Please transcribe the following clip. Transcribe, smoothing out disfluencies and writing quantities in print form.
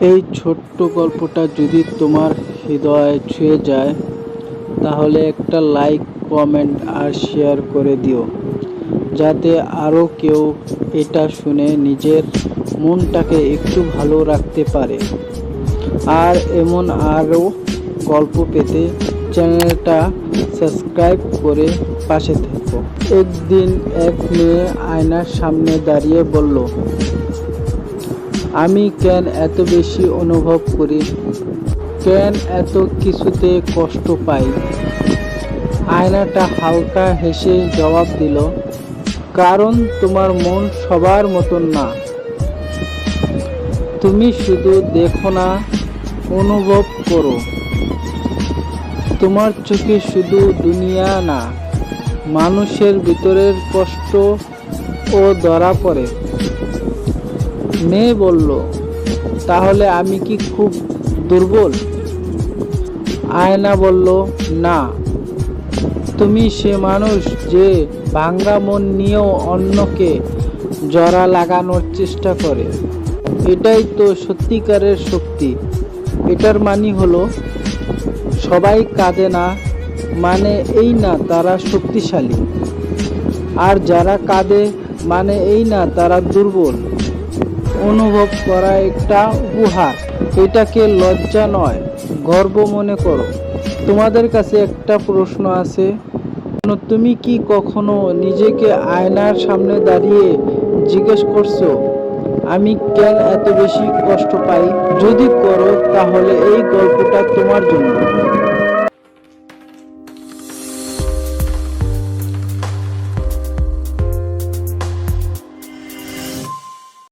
এই ছোট্ট গল্পটা যদি তোমার হৃদয় ছুঁয়ে যায় তাহলে একটা লাইক, কমেন্ট আর শেয়ার করে দিও, যাতে আরও কেউ এটা শুনে নিজের মনটাকে একটু ভালো রাখতে পারে। আর এমন আরও গল্প পেতে চ্যানেলটা সাবস্ক্রাইব করে পাশে থেকো। একদিন এক মেয়ে আয়নার সামনে দাঁড়িয়ে বলল, আমি কেন এত বেশি অনুভব করি, কেন এত কিছুতে কষ্ট পাই? আয়নাটা হালকা হেসে জবাব দিল, কারণ তোমার মন সবার মতন না। তুমি শুধু দেখো না, অনুভব করো। তোমার চোখে শুধু দুনিয়া না, মানুষের ভিতরের কষ্ট ও ধরা পড়ে। মেয়ে বলল, তাহলে আমি কি খুব দুর্বল? আয়না বলল, না, তুমি সে মানুষ যে ভাঙা মন নিয়েও অন্যকে জোড়া লাগানোর চেষ্টা করে। এটাই তো সত্যিকারের শক্তি। এটার মানে হলো, সবাই কাঁদে না মানে এই না তারা শক্তিশালী, আর যারা কাঁদে মানে এই না তারা দুর্বল। অনুভব করা একটা উপহার, এটাকে লজ্জা নয়, গর্ব মনে করো। তোমাদের কাছে একটা প্রশ্ন আছে, তুমি কি কখনো নিজেকে আয়নার সামনে দাঁড়িয়ে জিজ্ঞেস করছো, আমি কেন এত বেশি কষ্ট পাই? যদি করো তাহলে এই গল্পটা তোমার জন্য।